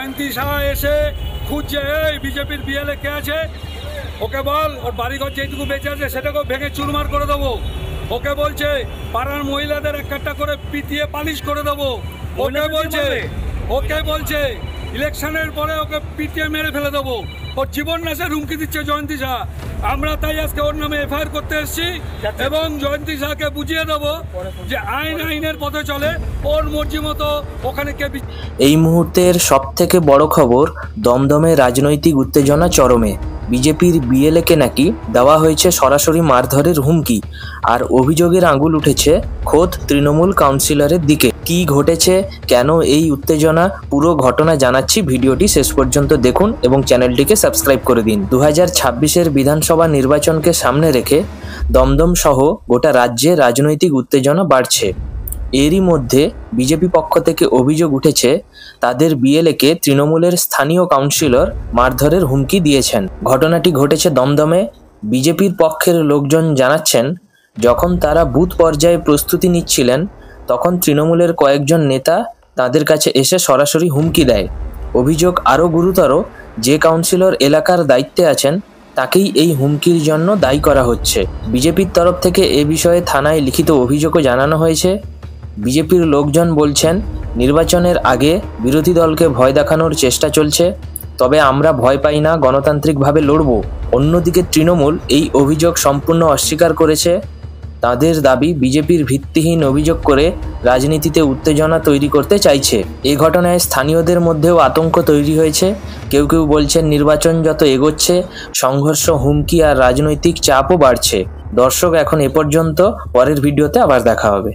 জয়ন্তী শাহ এসে খুঁজছে এই বিজেপির বিএলএ কে আছে, ওকে বল ওর বাড়িঘর যেটুকু বেঁচে আছে সেটাকেও ভেঙে চুরমার করে দেবো। ওকে বলছে পাড়ার মহিলাদের একটা করে পিটিয়ে পালিশ করে দেবো। ওকে বলছে ইলেকশনের পরে ওকে পিটিয়ে মেরে ফেলে দেবো। ওর জীবন নাশে হুমকি দিচ্ছে জয়ন্তী শাহ। আমরা তাই আজকে ওর নামে এফআইআর করতে এসেছি এবং জয়ন্তী শাহকে বুঝিয়ে দেবো যে আইনের পথে চলে, ওর মর্জি মতো ওখানে কে। এই মুহূর্তের সবথেকে বড় খবর, দমদমে রাজনৈতিক উত্তেজনা চরমে। বিজেপির বিএলএকে নাকি দেওয়া হয়েছে সরাসরি মারধরের হুমকি, আর অভিযোগের আঙুল উঠেছে খোদ তৃণমূল কাউন্সিলরের দিকে। কি ঘটেছে, কেন এই উত্তেজনা, পুরো ঘটনা জানাচ্ছি। ভিডিওটি শেষ পর্যন্ত দেখুন এবং চ্যানেলটিকে সাবস্ক্রাইব করে দিন। 2026-এর বিধানসভা নির্বাচনকে সামনে রেখে দমদম সহ গোটা রাজ্যে রাজনৈতিক উত্তেজনা বাড়ছে। এরই মধ্যে বিজেপি পক্ষ থেকে অভিযোগ উঠেছে তাদের বিএলএকে তৃণমূলের স্থানীয় কাউন্সিলর মারধরের হুমকি দিয়েছেন। ঘটনাটি ঘটেছে দমদমে। বিজেপির পক্ষের লোকজন জানাচ্ছেন, যখন তারা বুথ পর্যায়ে প্রস্তুতি নিচ্ছিলেন তখন তৃণমূলের কয়েকজন নেতা তাদের কাছে এসে সরাসরি হুমকি দেয়। অভিযোগ আরও গুরুতর, যে কাউন্সিলর এলাকার দায়িত্বে আছেন তাকেই এই হুমকির জন্য দায়ী করা হচ্ছে। বিজেপির তরফ থেকে এ বিষয়ে থানায় লিখিত অভিযোগও জানানো হয়েছে। বিজেপির লোকজন বলছেন, নির্বাচনের আগে বিরোধী দলকে ভয় দেখানোর চেষ্টা চলছে, তবে আমরা ভয় পাই না, গণতান্ত্রিকভাবে লড়ব। অন্যদিকে তৃণমূল এই অভিযোগ সম্পূর্ণ অস্বীকার করেছে। তাদের দাবি বিজেপির ভিত্তিহীন অভিযোগ করে রাজনীতিতে উত্তেজনা তৈরি করতে চাইছে। এ ঘটনায় স্থানীয়দের মধ্যেও আতঙ্ক তৈরি হয়েছে। কেউ কেউ বলছেন, নির্বাচন যত এগোচ্ছে সংঘর্ষ, হুমকি আর রাজনৈতিক চাপও বাড়ছে। দর্শক, এখন এ পর্যন্ত, পরের ভিডিওতে আবার দেখা হবে।